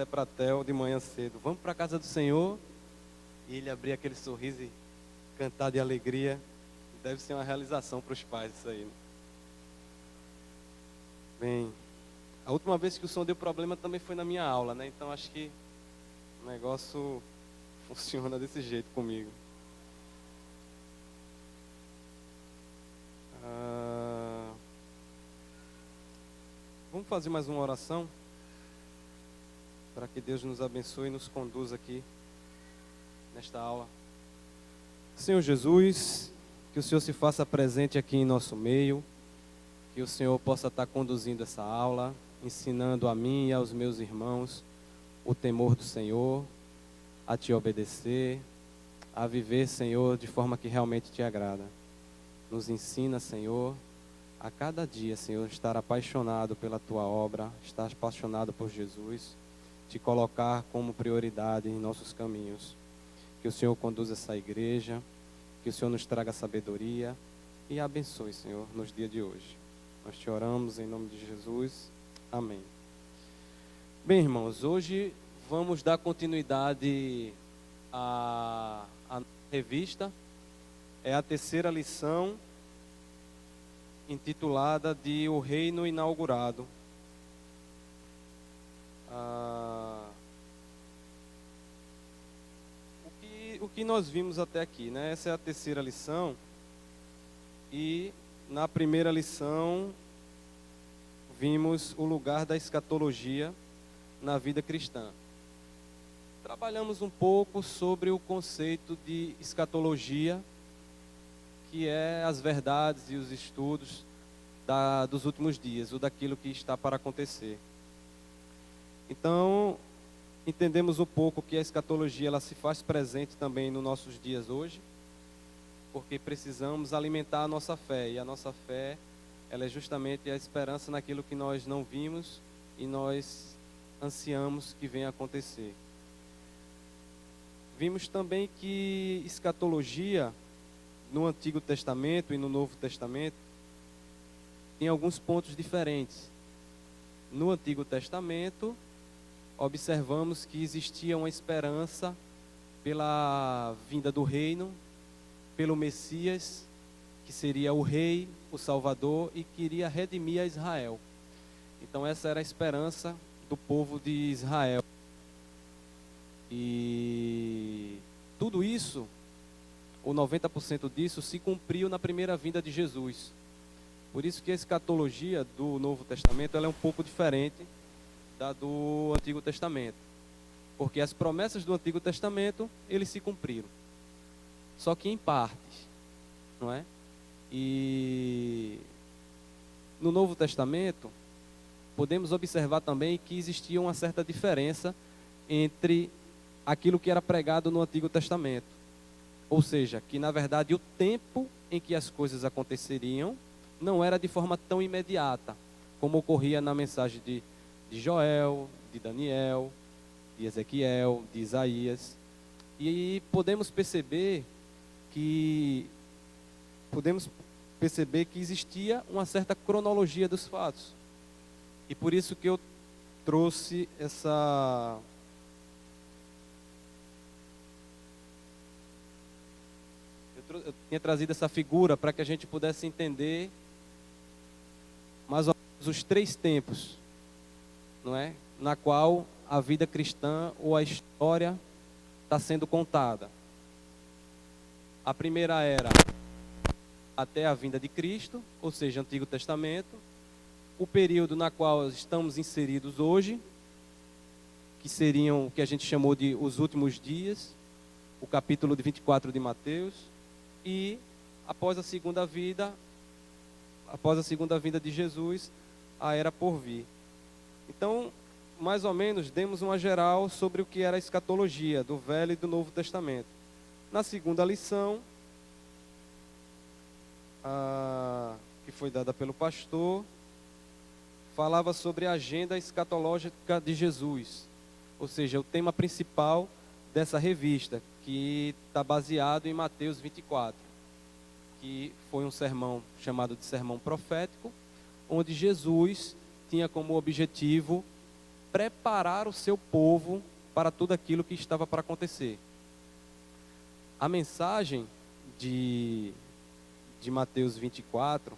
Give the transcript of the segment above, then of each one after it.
disser para Theo de manhã cedo, vamos para a casa do Senhor, e ele abrir aquele sorriso e cantar de alegria, deve ser uma realização para os pais isso aí, né? Bem, a última vez que o som deu problema também foi na minha aula, né? Então acho que o negócio funciona desse jeito comigo. Vamos fazer mais uma oração para que Deus nos abençoe e nos conduza aqui nesta aula. Senhor Jesus, que o Senhor se faça presente aqui em nosso meio, que o Senhor possa estar conduzindo essa aula, ensinando a mim e aos meus irmãos o temor do Senhor, a te obedecer, a viver, Senhor, de forma que realmente te agrada. Nos ensina, Senhor, a cada dia, Senhor, estar apaixonado pela tua obra, estar apaixonado por Jesus, te colocar como prioridade em nossos caminhos. Que o Senhor conduza essa igreja, que o Senhor nos traga sabedoria e abençoe, Senhor, nos dias de hoje. Nós te oramos em nome de Jesus. Amém. Bem, irmãos, hoje vamos dar continuidade à revista. É a terceira lição, intitulada de O Reino Inaugurado. O que nós vimos até aqui, né? Essa é a terceira lição. E na primeira lição vimos o lugar da escatologia na vida cristã. Trabalhamos um pouco sobre o conceito de escatologia, que é as verdades e os estudos dos últimos dias, ou daquilo que está para acontecer. Então, entendemos um pouco que a escatologia ela se faz presente também nos nossos dias hoje, porque precisamos alimentar a nossa fé, e a nossa fé ela é justamente a esperança naquilo que nós não vimos e nós ansiamos que venha a acontecer. Vimos também que escatologia no Antigo Testamento e no Novo Testamento tem alguns pontos diferentes. No Antigo Testamento, observamos que existia uma esperança pela vinda do reino, pelo Messias, que seria o rei, o Salvador, e que iria redimir a Israel. Então essa era a esperança do povo de Israel. E tudo isso, ou 90% disso, se cumpriu na primeira vinda de Jesus. Por isso que a escatologia do Novo Testamento ela é um pouco diferente da do Antigo Testamento. Porque as promessas do Antigo Testamento, eles se cumpriram. Só que em partes, não é? E no Novo Testamento, podemos observar também que existia uma certa diferença entre aquilo que era pregado no Antigo Testamento. Ou seja, que na verdade o tempo em que as coisas aconteceriam não era de forma tão imediata, como ocorria na mensagem de Joel, de Daniel, de Ezequiel, de Isaías. E podemos perceber que existia uma certa cronologia dos fatos. E por isso que eu trouxe eu tinha trazido essa figura para que a gente pudesse entender mais ou menos os três tempos, não é? Na qual a vida cristã ou a história está sendo contada. A primeira era até a vinda de Cristo, ou seja, Antigo Testamento. O período na qual estamos inseridos hoje, que seriam o que a gente chamou de os últimos dias, o capítulo de 24 de Mateus, e após a segunda vinda de Jesus, a era por vir. Então, mais ou menos, demos uma geral sobre o que era a escatologia do Velho e do Novo Testamento. Na segunda lição, que foi dada pelo pastor, falava sobre a agenda escatológica de Jesus. Ou seja, o tema principal dessa revista, que está baseado em Mateus 24, que foi um sermão chamado de sermão profético, onde Jesus tinha como objetivo preparar o seu povo para tudo aquilo que estava para acontecer. A mensagem de Mateus 24,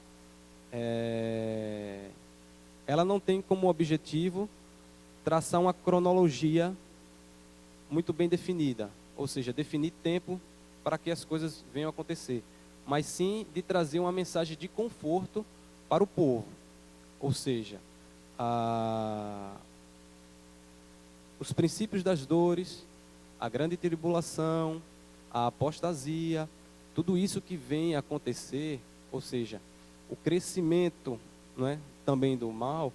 ela não tem como objetivo traçar uma cronologia muito bem definida, ou seja, definir tempo para que as coisas venham a acontecer, mas sim de trazer uma mensagem de conforto para o povo, ou seja, os princípios das dores, a grande tribulação, a apostasia, tudo isso que vem a acontecer, ou seja, o crescimento, não é, também do mal,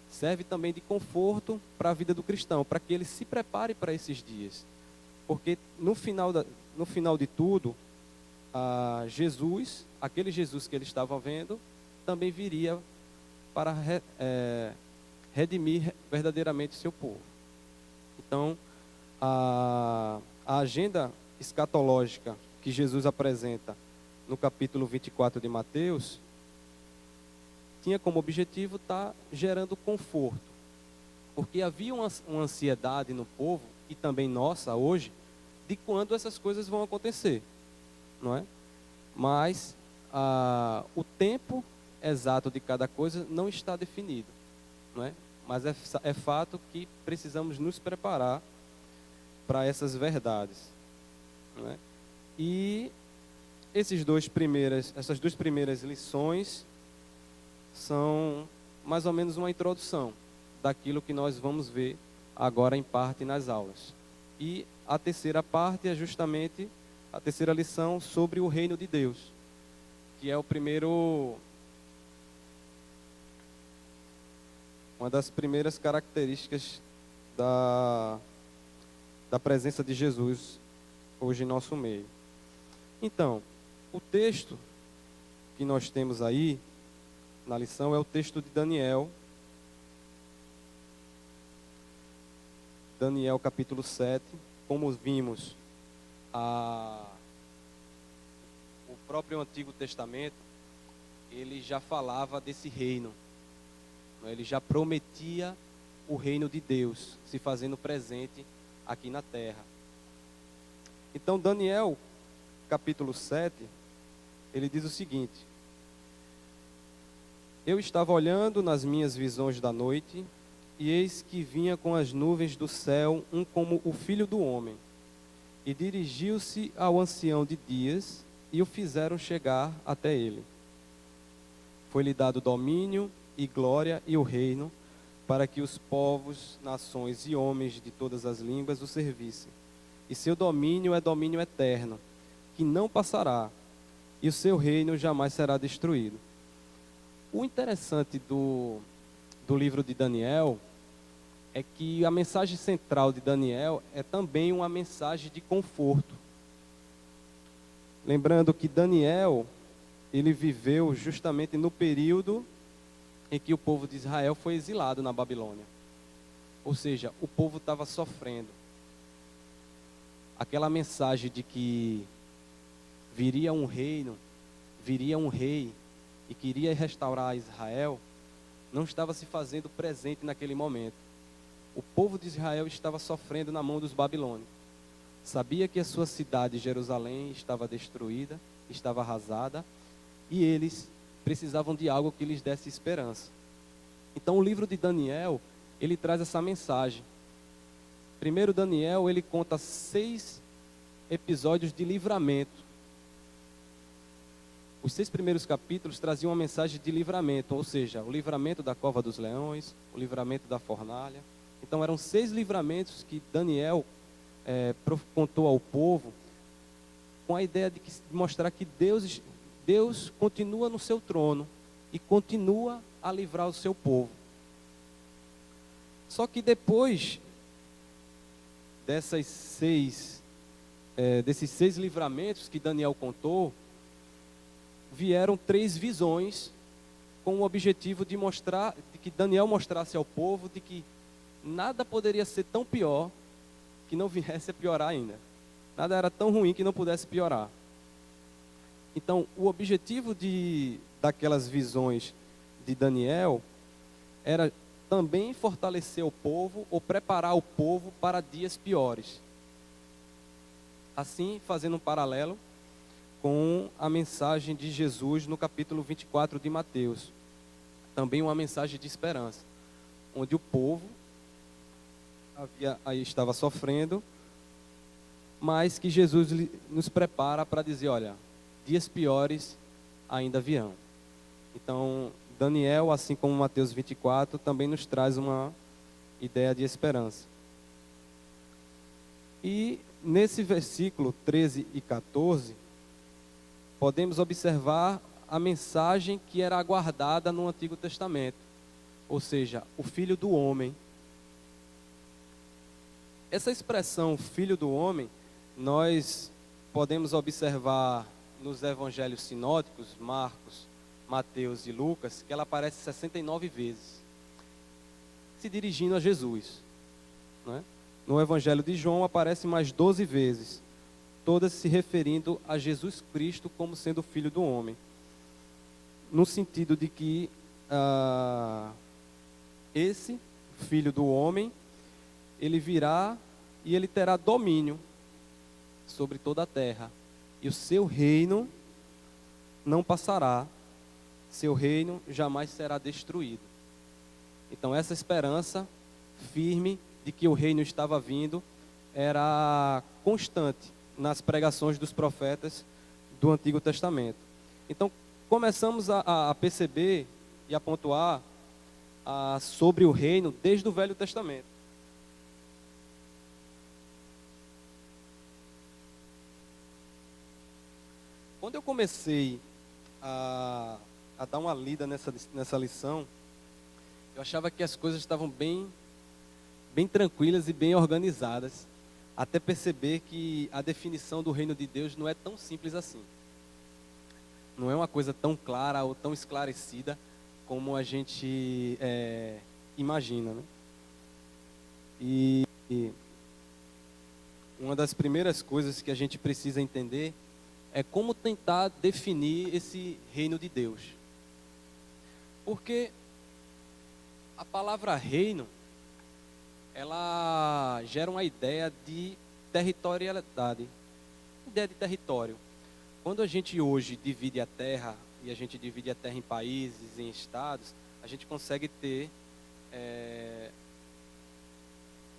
serve também de conforto para a vida do cristão, para que ele se prepare para esses dias. Porque no final de tudo, Jesus, aquele Jesus que ele estava vendo, também viria para redimir verdadeiramente o seu povo. Então, a agenda escatológica que Jesus apresenta no capítulo 24 de Mateus tinha como objetivo estar gerando conforto, porque havia uma ansiedade no povo, e também nossa hoje, de quando essas coisas vão acontecer, não é? Mas o tempo exato de cada coisa não está definido, não é? Mas é fato que precisamos nos preparar para essas verdades, não é? E essas duas primeiras lições são mais ou menos uma introdução daquilo que nós vamos ver agora em parte nas aulas. E a terceira parte é justamente a terceira lição sobre o reino de Deus, que é uma das primeiras características da presença de Jesus hoje em nosso meio. Então, o texto que nós temos aí na lição é o texto de Daniel. Daniel capítulo 7, como vimos, o próprio Antigo Testamento, ele já falava desse reino, ele já prometia o reino de Deus se fazendo presente aqui na terra. Então Daniel capítulo 7, ele diz o seguinte: eu estava olhando nas minhas visões da noite, e eis que vinha com as nuvens do céu um como o filho do homem, e dirigiu-se ao ancião de dias, e o fizeram chegar até ele. Foi-lhe dado domínio e glória e o reino, para que os povos, nações e homens de todas as línguas o servissem. E seu domínio é domínio eterno, que não passará, e o seu reino jamais será destruído. O interessante do livro de Daniel é que a mensagem central de Daniel é também uma mensagem de conforto. Lembrando que Daniel, ele viveu justamente no período em que o povo de Israel foi exilado na Babilônia. Ou seja, o povo estava sofrendo. Aquela mensagem de que viria um reino, viria um rei e queria restaurar Israel, não estava se fazendo presente naquele momento. O povo de Israel estava sofrendo na mão dos babilônios. Sabia que a sua cidade, Jerusalém, estava destruída, estava arrasada, e eles precisavam de algo que lhes desse esperança. Então o livro de Daniel, ele traz essa mensagem. Primeiro Daniel, ele conta 6 episódios de livramento. Os 6 primeiros capítulos traziam uma mensagem de livramento, ou seja, o livramento da cova dos leões, o livramento da fornalha. Então eram 6 livramentos que Daniel contou ao povo, com a ideia de mostrar que Deus continua no seu trono e continua a livrar o seu povo. Só que depois desses 6 livramentos que Daniel contou, vieram 3 visões com o objetivo de que Daniel mostrasse ao povo de que nada poderia ser tão pior que não viesse a piorar ainda. Nada era tão ruim que não pudesse piorar. Então, o objetivo daquelas visões de Daniel era também fortalecer o povo ou preparar o povo para dias piores. Assim, fazendo um paralelo com a mensagem de Jesus no capítulo 24 de Mateus. Também uma mensagem de esperança, onde o povo estava sofrendo, mas que Jesus nos prepara para dizer, olha, dias piores ainda virão. Então, Daniel, assim como Mateus 24, também nos traz uma ideia de esperança. E nesse versículo 13 e 14, podemos observar a mensagem que era aguardada no Antigo Testamento, ou seja, o Filho do Homem. Essa expressão, Filho do Homem, nós podemos observar nos evangelhos sinóticos, Marcos, Mateus e Lucas, que ela aparece 69 vezes, se dirigindo a Jesus, né? No evangelho de João aparece mais 12 vezes, todas se referindo a Jesus Cristo como sendo o Filho do Homem, no sentido de que esse Filho do Homem, ele virá e ele terá domínio sobre toda a terra, e o seu reino não passará, seu reino jamais será destruído. Então essa esperança firme de que o reino estava vindo era constante nas pregações dos profetas do Antigo Testamento. Então começamos a perceber e a pontuar sobre o reino desde o Velho Testamento. Quando eu comecei a dar uma lida nessa lição, eu achava que as coisas estavam bem tranquilas e bem organizadas, até perceber que a definição do reino de Deus não é tão simples assim. Não é uma coisa tão clara ou tão esclarecida como a gente imagina, né? E uma das primeiras coisas que a gente precisa entender é como tentar definir esse reino de Deus. Porque a palavra reino, ela gera uma ideia de territorialidade, ideia de território. Quando a gente hoje divide a terra, e a gente divide a terra em países, em estados, a gente consegue ter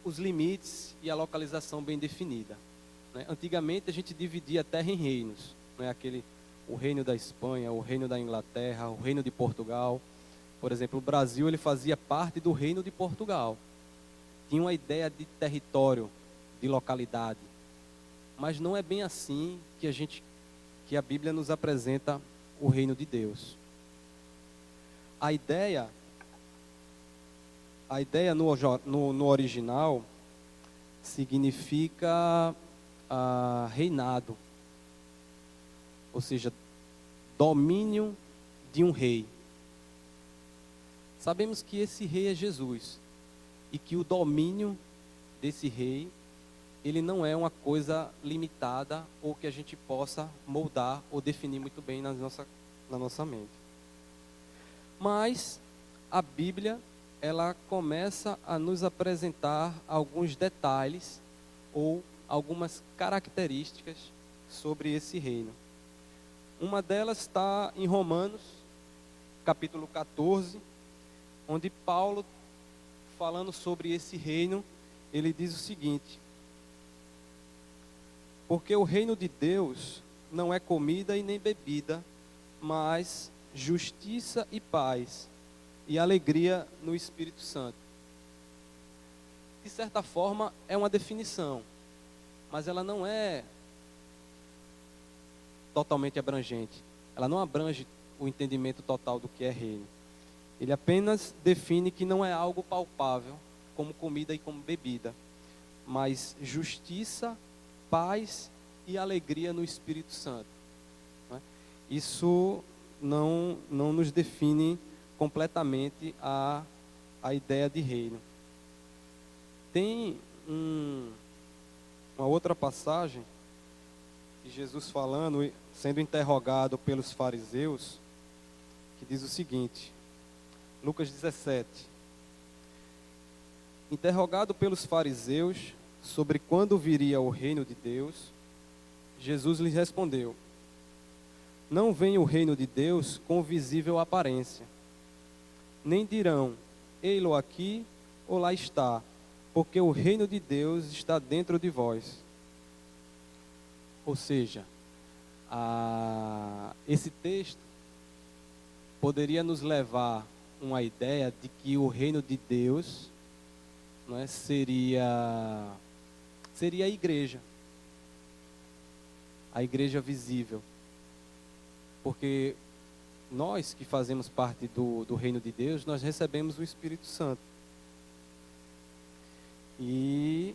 os limites e a localização bem definida, né? Antigamente a gente dividia a terra em reinos, né? O reino da Espanha, o reino da Inglaterra, o reino de Portugal. Por exemplo, o Brasil ele fazia parte do reino de Portugal. Tinha uma ideia de território, de localidade. Mas não é bem assim que a Bíblia nos apresenta o reino de Deus. A ideia no original significa reinado, ou seja, domínio de um rei. Sabemos que esse rei é Jesus e que o domínio desse rei, ele não é uma coisa limitada ou que a gente possa moldar ou definir muito bem na nossa mente. Mas a Bíblia, ela começa a nos apresentar alguns detalhes ou algumas características sobre esse reino. Uma delas está em Romanos, capítulo 14, onde Paulo, falando sobre esse reino, ele diz o seguinte: porque o reino de Deus não é comida e nem bebida, mas justiça e paz e alegria no Espírito Santo. De certa forma, é uma definição, mas ela não é totalmente abrangente. Ela não abrange o entendimento total do que é reino. Ele apenas define que não é algo palpável, como comida e como bebida, mas justiça, paz e alegria no Espírito Santo. Isso não nos define completamente a ideia de reino. Tem uma outra passagem de Jesus falando, sendo interrogado pelos fariseus, que diz o seguinte, Lucas 17: Interrogado pelos fariseus sobre quando viria o reino de Deus, Jesus lhes respondeu: Não vem o reino de Deus com visível aparência, nem dirão, ei-lo aqui ou lá está, porque o reino de Deus está dentro de vós. Ou seja, esse texto poderia nos levar uma ideia de que o reino de Deus, não é, seria a igreja visível. Porque nós que fazemos parte do reino de Deus, nós recebemos o Espírito Santo. E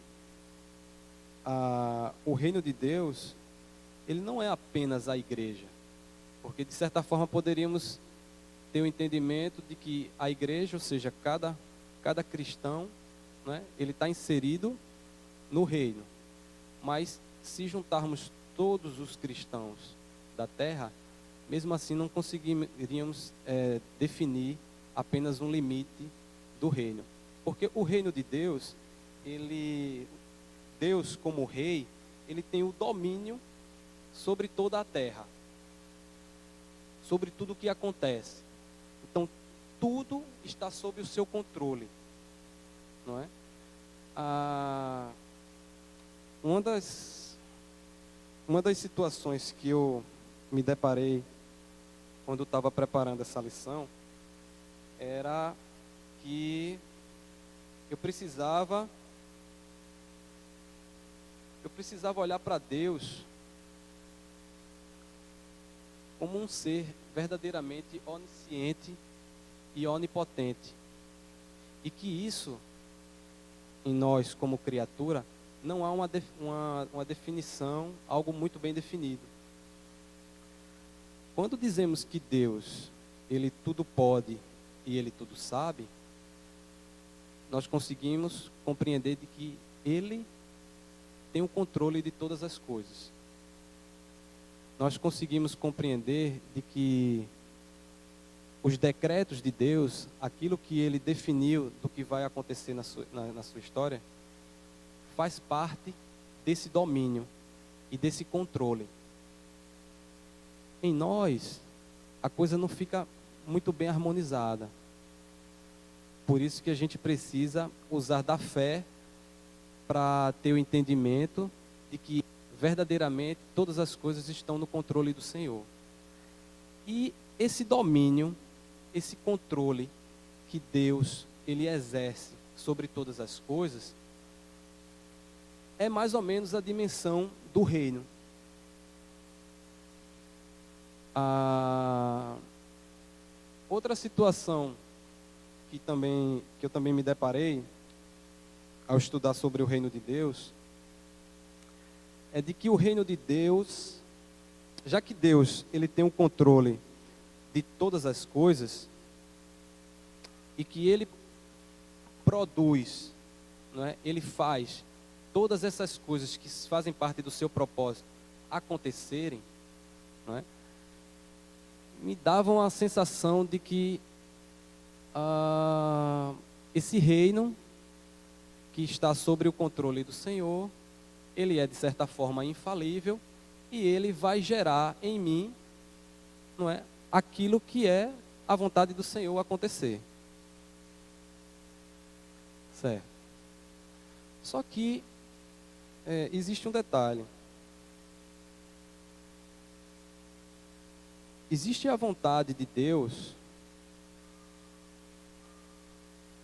o reino de Deus, ele não é apenas a igreja. Porque de certa forma poderíamos ter o entendimento de que a igreja, ou seja, cada cristão, né, ele está inserido no reino. Mas se juntarmos todos os cristãos da terra, mesmo assim não conseguiríamos definir apenas um limite do reino. Porque o reino de Deus, Deus como rei, ele tem o domínio sobre toda a terra, sobre tudo o que acontece. Então, tudo está sob o seu controle, não é? Uma das situações que eu me deparei quando estava preparando essa lição era que eu precisava olhar para Deus como um ser verdadeiramente onisciente e onipotente. E que isso, em nós como criatura, não há uma definição, algo muito bem definido. Quando dizemos que Deus, Ele tudo pode e Ele tudo sabe, nós conseguimos compreender de que Ele tem o controle de todas as coisas. Nós conseguimos compreender de que os decretos de Deus, aquilo que Ele definiu do que vai acontecer na sua história, faz parte desse domínio e desse controle. Em nós, a coisa não fica muito bem harmonizada. Por isso que a gente precisa usar da fé para ter o entendimento de que verdadeiramente todas as coisas estão no controle do Senhor. E esse domínio, esse controle que Deus ele exerce sobre todas as coisas, é mais ou menos a dimensão do reino. Outra situação que eu também me deparei ao estudar sobre o reino de Deus é de que o reino de Deus, já que Deus ele tem o controle de todas as coisas e que ele produz, não é? Ele faz todas essas coisas que fazem parte do seu propósito acontecerem, não é? Me davam a sensação de que esse reino que está sobre o controle do Senhor, ele é de certa forma infalível e ele vai gerar em mim, não é, aquilo que é a vontade do Senhor acontecer. Certo. Só que existe um detalhe. Existe a vontade de Deus,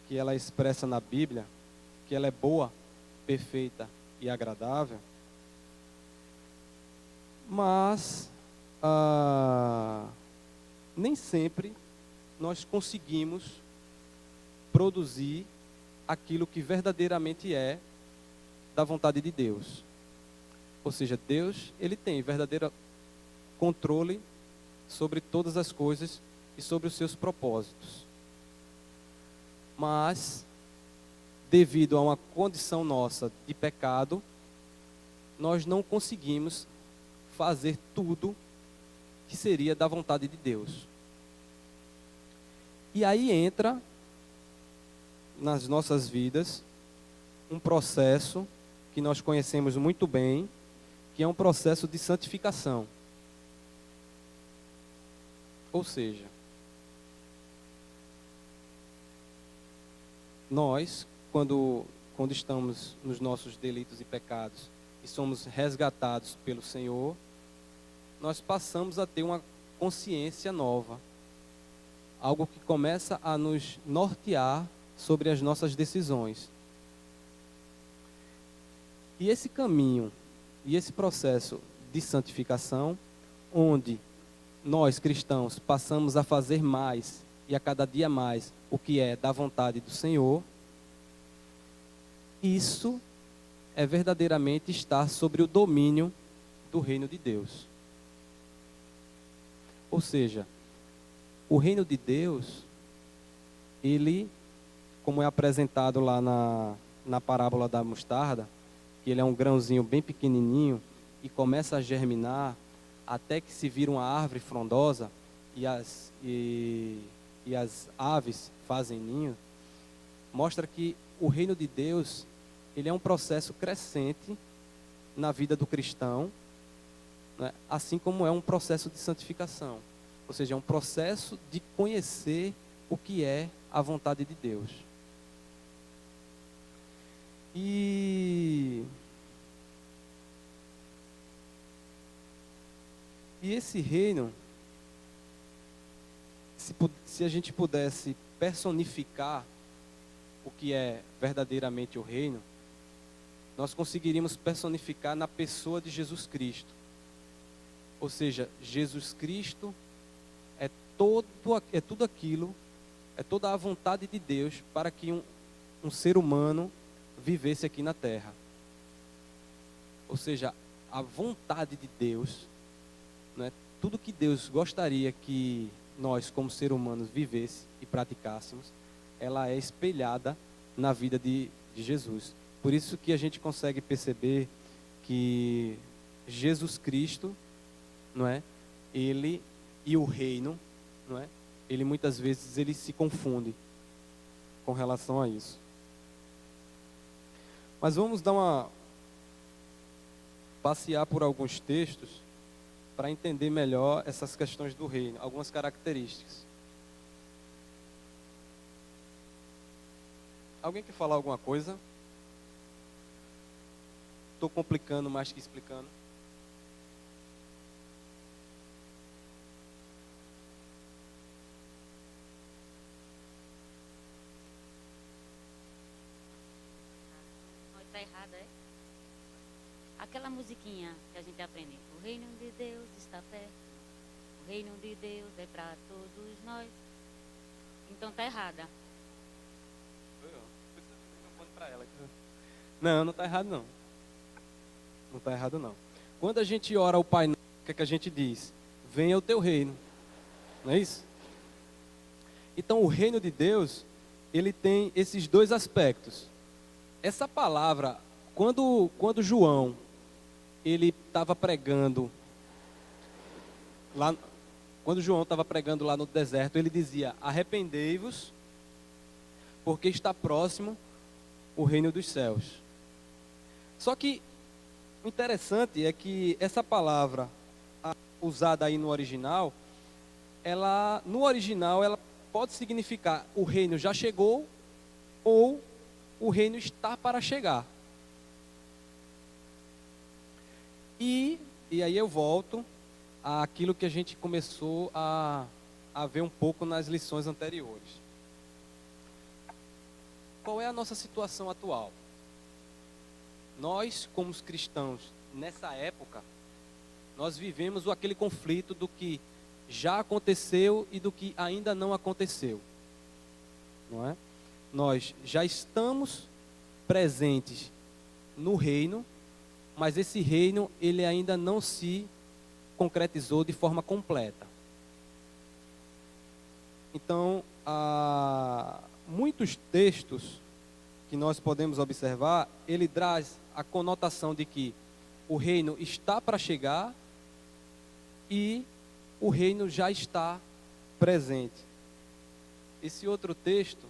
que ela é expressa na Bíblia, que ela é boa, perfeita e agradável, mas nem sempre nós conseguimos produzir aquilo que verdadeiramente é da vontade de Deus. Ou seja, Deus, ele tem verdadeiro controle sobre todas as coisas e sobre os seus propósitos. Mas, devido a uma condição nossa de pecado, nós não conseguimos fazer tudo que seria da vontade de Deus. E aí entra nas nossas vidas um processo que nós conhecemos muito bem, que é um processo de santificação. Ou seja, nós, quando estamos nos nossos delitos e pecados e somos resgatados pelo Senhor, nós passamos a ter uma consciência nova. Algo que começa a nos nortear sobre as nossas decisões. E esse caminho, e esse processo de santificação, onde nós cristãos passamos a fazer mais e a cada dia mais o que é da vontade do Senhor, isso é verdadeiramente estar sobre o domínio do reino de Deus. Ou seja, o reino de Deus, ele, como é apresentado lá na parábola da mostarda, que ele é um grãozinho bem pequenininho e começa a germinar até que se vira uma árvore frondosa e as aves fazem ninho, mostra que o reino de Deus, ele é um processo crescente na vida do cristão, né? Assim como é um processo de santificação. Ou seja, é um processo de conhecer o que é a vontade de Deus. E esse reino, se a gente pudesse personificar o que é verdadeiramente o reino, nós conseguiríamos personificar na pessoa de Jesus Cristo. Ou seja, Jesus Cristo é tudo aquilo, é toda a vontade de Deus para que um ser humano vivesse aqui na terra. Ou seja, a vontade de Deus, né, tudo que Deus gostaria que nós, como seres humanos, vivesse e praticássemos, ela é espelhada na vida de Jesus. Por isso que a gente consegue perceber que Jesus Cristo, não é? Ele e o reino, não é? Ele muitas vezes ele se confunde com relação a isso. Mas vamos passear por alguns textos para entender melhor essas questões do reino, algumas características. Alguém quer falar alguma coisa? Estou complicando mais que explicando. Está errado, é? Aquela musiquinha que a gente aprende. O reino de Deus está perto. O reino de Deus é para todos nós. Então está errada. Não está errado não. Não está errado não. Quando a gente ora ao Pai Nosso, o que é que a gente diz? Venha o teu reino. Não é isso? Então o reino de Deus, ele tem esses dois aspectos. Essa palavra, quando João, ele estava pregando lá, quando João estava pregando lá no deserto, ele dizia: arrependei-vos, porque está próximo o reino dos céus. Só que o interessante é que essa palavra usada aí no original, ela pode significar o reino já chegou ou o reino está para chegar. E aí eu volto àquilo que a gente começou a ver um pouco nas lições anteriores. Qual é a nossa situação atual? Nós, como os cristãos, nessa época, nós vivemos aquele conflito do que já aconteceu e do que ainda não aconteceu. Não é? Nós já estamos presentes no reino, mas esse reino ele ainda não se concretizou de forma completa. Então, muitos textos que nós podemos observar, ele traz a conotação de que o reino está para chegar e o reino já está presente. Esse outro texto,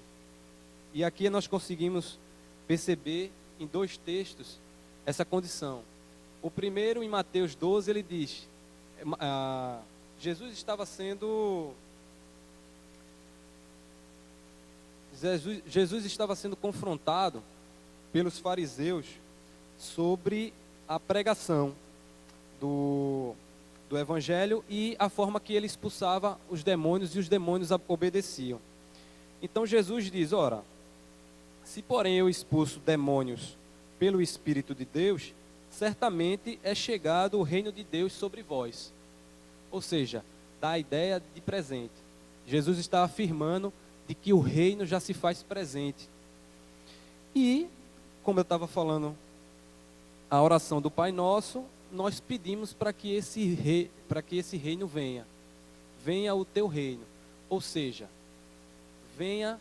e aqui nós conseguimos perceber em 2 textos essa condição. O primeiro, em Mateus 12, ele diz, Jesus estava sendo confrontado pelos fariseus sobre a pregação do evangelho e a forma que ele expulsava os demônios e os demônios obedeciam. Então Jesus diz, ora, se porém eu expulso demônios pelo Espírito de Deus, certamente é chegado o reino de Deus sobre vós. Ou seja, dá a ideia de presente. Jesus está afirmando de que o reino já se faz presente. E, como eu estava falando, a oração do Pai Nosso, nós pedimos para que esse reino venha. Venha o teu reino. Ou seja, venha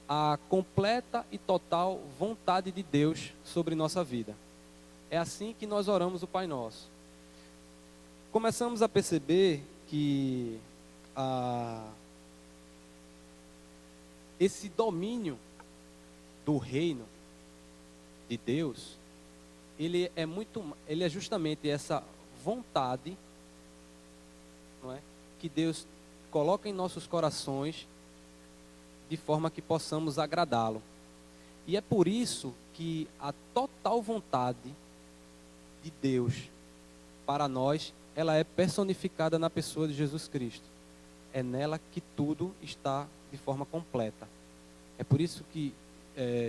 a completa e total vontade de Deus sobre nossa vida. É assim que nós oramos o Pai Nosso. Começamos a perceber que esse domínio do reino de Deus, ele é justamente essa vontade, não é, que Deus coloca em nossos corações de forma que possamos agradá-lo. E é por isso que a total vontade de Deus para nós, ela é personificada na pessoa de Jesus Cristo. É nela que tudo está de forma completa. É por isso que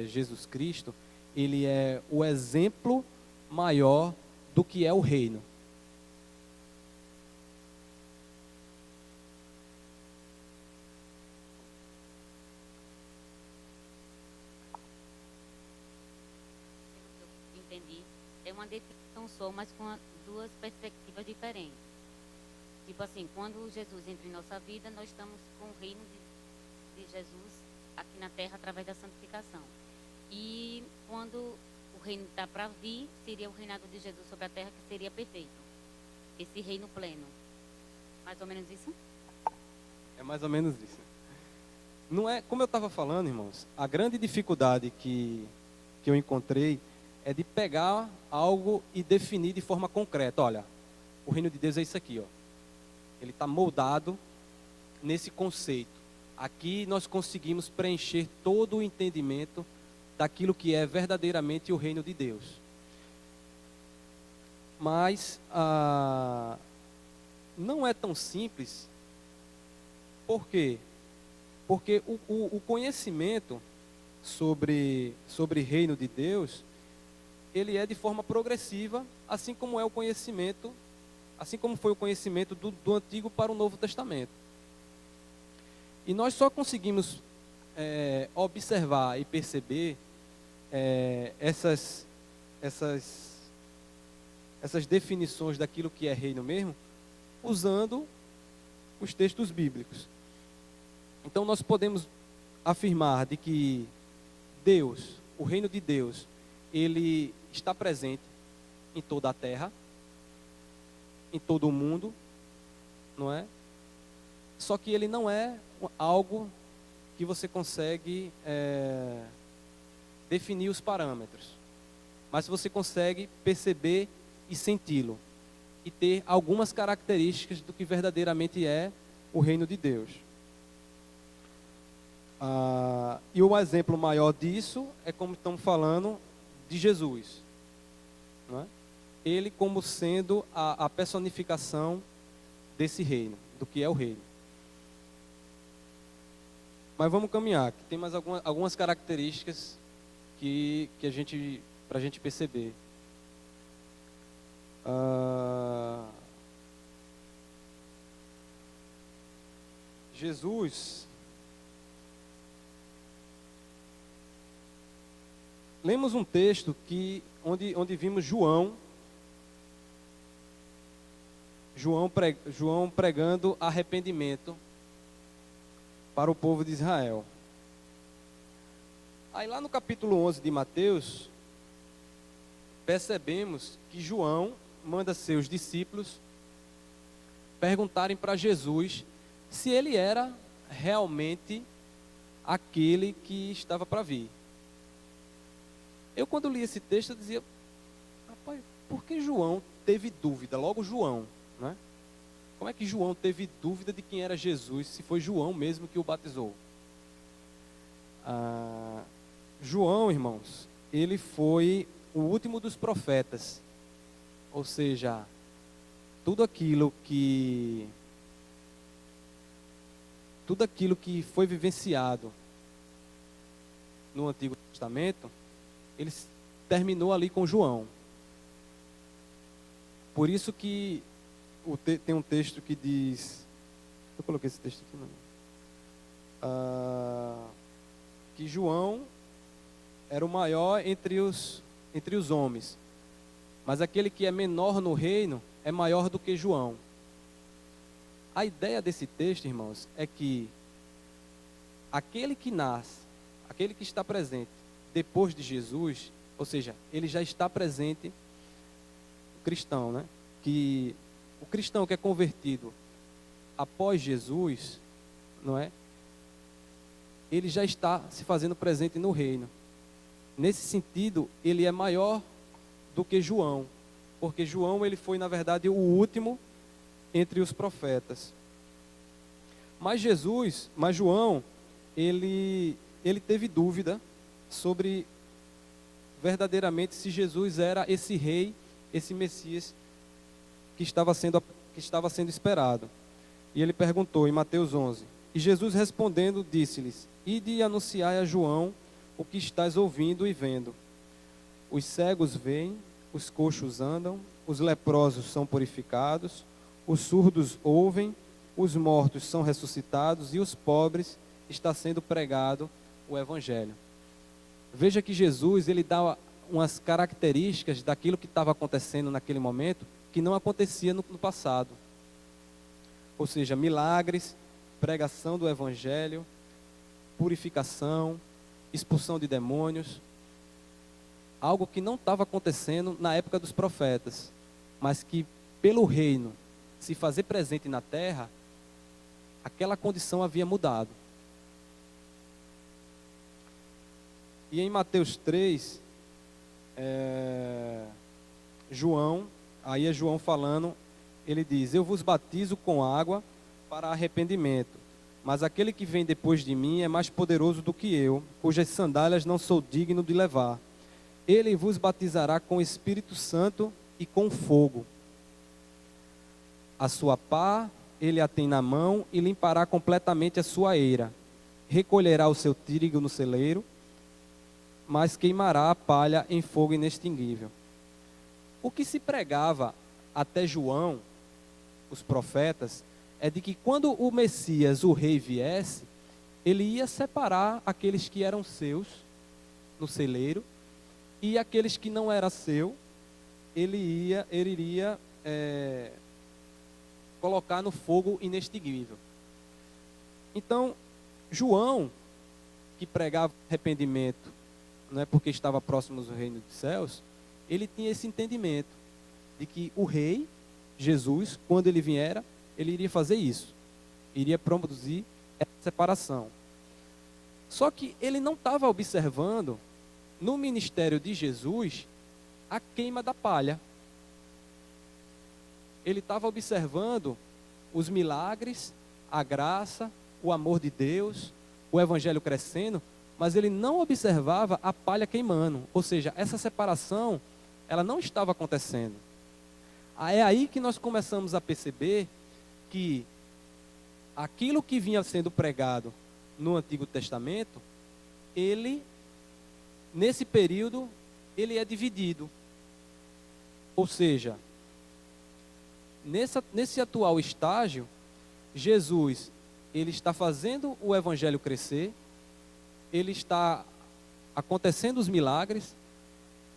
Jesus Cristo, ele é o exemplo maior do que é o reino. Entendi. É uma definição só, mas com duas perspectivas diferentes. Tipo assim, quando Jesus entra em nossa vida, nós estamos com o reino de Jesus aqui na terra através da santificação. E quando o reino está para vir, seria o reinado de Jesus sobre a terra, que seria perfeito. Esse reino pleno. Mais ou menos isso? É mais ou menos isso. Não é, como eu estava falando, irmãos, a grande dificuldade que eu encontrei é de pegar algo e definir de forma concreta. Olha, o reino de Deus é isso aqui, ó. Ele está moldado nesse conceito. Aqui nós conseguimos preencher todo o entendimento daquilo que é verdadeiramente o reino de Deus. Mas não é tão simples. Por quê? Porque o conhecimento sobre reino de Deus, ele é de forma progressiva, assim como é o conhecimento, assim como foi o conhecimento do Antigo para o Novo Testamento. E nós só conseguimos observar e perceber essas definições daquilo que é reino mesmo, usando os textos bíblicos. Então nós podemos afirmar de que Deus, o reino de Deus, ele está presente em toda a terra, em todo o mundo, não é? Só que ele não é algo que você consegue definir os parâmetros, mas você consegue perceber e senti-lo, e ter algumas características do que verdadeiramente é o reino de Deus. E o exemplo maior disso é como estamos falando de Jesus, não é? Ele como sendo a personificação desse reino, do que é o reino. Mas vamos caminhar, que tem mais algumas características para a gente perceber. Jesus, lemos um texto onde vimos João pregando arrependimento para o povo de Israel. Aí lá no capítulo 11 de Mateus, percebemos que João manda seus discípulos perguntarem para Jesus se ele era realmente aquele que estava para vir. Eu, quando li esse texto, eu dizia, rapaz, por que João teve dúvida? Logo João, né? Como é que João teve dúvida de quem era Jesus, se foi João mesmo que o batizou? João, irmãos, ele foi o último dos profetas. Ou seja, tudo aquilo que foi vivenciado no Antigo Testamento, ele terminou ali com João. Por isso que tem um texto que diz, eu coloquei esse texto aqui, que João era o maior entre os homens, mas aquele que é menor no reino é maior do que João. A ideia desse texto, irmãos, é que aquele que nasce, aquele que está presente depois de Jesus, ou seja, ele já está presente, o cristão, né? Que o cristão que é convertido após Jesus, não é? Ele já está se fazendo presente no reino. Nesse sentido, ele é maior do que João, porque João ele foi, na verdade, o último entre os profetas. Mas João, ele teve dúvida sobre verdadeiramente se Jesus era esse rei, esse Messias que estava sendo esperado. E ele perguntou em Mateus 11, e Jesus respondendo disse-lhes, ide e anunciai a João o que estás ouvindo e vendo. Os cegos veem, os coxos andam, os leprosos são purificados, os surdos ouvem, os mortos são ressuscitados e os pobres está sendo pregado o Evangelho. Veja que Jesus, ele dá umas características daquilo que estava acontecendo naquele momento que não acontecia no passado. Ou seja, milagres, pregação do Evangelho, purificação, expulsão de demônios, algo que não estava acontecendo na época dos profetas, mas que pelo reino se fazer presente na terra, aquela condição havia mudado. E em Mateus 3, João, aí é João falando, ele diz, eu vos batizo com água para arrependimento, mas aquele que vem depois de mim é mais poderoso do que eu, cujas sandálias não sou digno de levar. Ele vos batizará com o Espírito Santo e com fogo. A sua pá ele a tem na mão e limpará completamente a sua eira. Recolherá o seu trigo no celeiro, mas queimará a palha em fogo inextinguível. O que se pregava até João, os profetas, é de que quando o Messias, o rei, viesse, ele ia separar aqueles que eram seus no celeiro e aqueles que não eram seu, ele iria colocar no fogo inextinguível. Então, João, que pregava arrependimento, não é porque estava próximo do reino dos céus, ele tinha esse entendimento de que o rei, Jesus, quando ele viera, ele iria fazer isso, iria produzir essa separação. Só que ele não estava observando, no ministério de Jesus, a queima da palha. Ele estava observando os milagres, a graça, o amor de Deus, o evangelho crescendo, mas ele não observava a palha queimando. Ou seja, essa separação, ela não estava acontecendo. É aí que nós começamos a perceber que aquilo que vinha sendo pregado no Antigo Testamento, nesse período, ele é dividido. Ou seja, nesse atual estágio, Jesus, ele está fazendo o evangelho crescer, ele está acontecendo os milagres,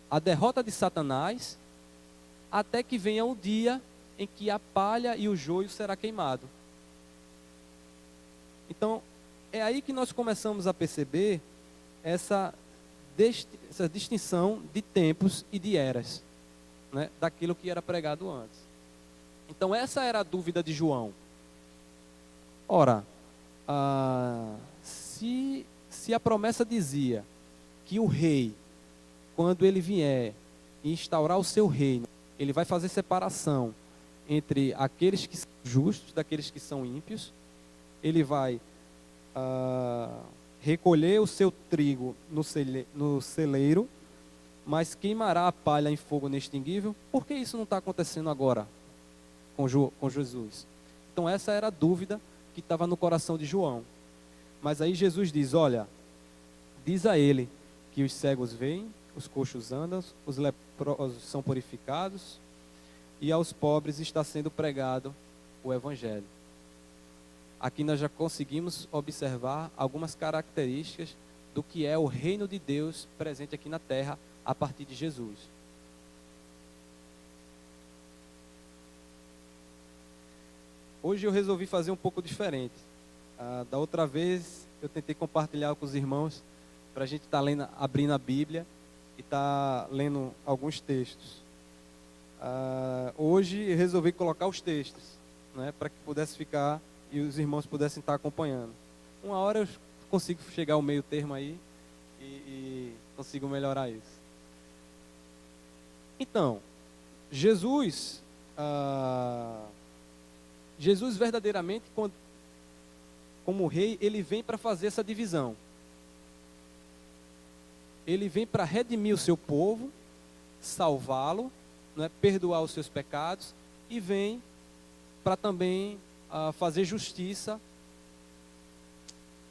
a derrota de Satanás, até que venha um dia em que a palha e o joio será queimado. Então, é aí que nós começamos a perceber essa distinção de tempos e de eras, né, daquilo que era pregado antes. Então, essa era a dúvida de João. Ora, se a promessa dizia que o rei, quando ele vier e instaurar o seu reino, ele vai fazer separação entre aqueles que são justos daqueles que são ímpios. Ele vai recolher o seu trigo no celeiro, mas queimará a palha em fogo inextinguível. Por que isso não está acontecendo agora com Jesus? Então essa era a dúvida que estava no coração de João. Mas aí Jesus diz, olha, diz a ele que os cegos veem, os coxos andam, os leprosos são purificados e aos pobres está sendo pregado o evangelho. Aqui nós já conseguimos observar algumas características do que é o reino de Deus presente aqui na terra a partir de Jesus. Hoje eu resolvi fazer um pouco diferente. Da outra vez eu tentei compartilhar com os irmãos para a gente estar abrindo a Bíblia e estar lendo alguns textos. Hoje eu resolvi colocar os textos, né, para que pudesse ficar e os irmãos pudessem estar acompanhando. Uma hora eu consigo chegar ao meio termo aí e consigo melhorar isso. Então, Jesus verdadeiramente, como rei, ele vem para fazer essa divisão. Ele vem para redimir o seu povo, salvá-lo, né, perdoar os seus pecados, e vem para também fazer justiça,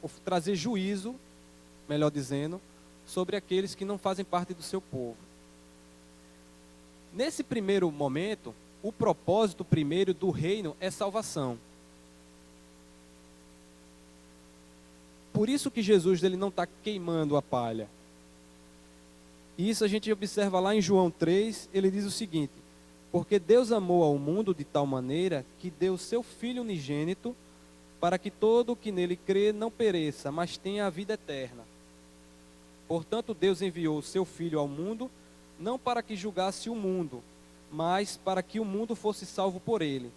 ou trazer juízo, melhor dizendo, sobre aqueles que não fazem parte do seu povo. Nesse primeiro momento, o propósito primeiro do reino é salvação. Por isso que Jesus ele não está queimando a palha. E isso a gente observa lá em João 3, ele diz o seguinte: porque Deus amou ao mundo de tal maneira que deu seu Filho unigênito, para que todo o que nele crê não pereça, mas tenha a vida eterna. Portanto, Deus enviou o seu Filho ao mundo, não para que julgasse o mundo, mas para que o mundo fosse salvo por ele.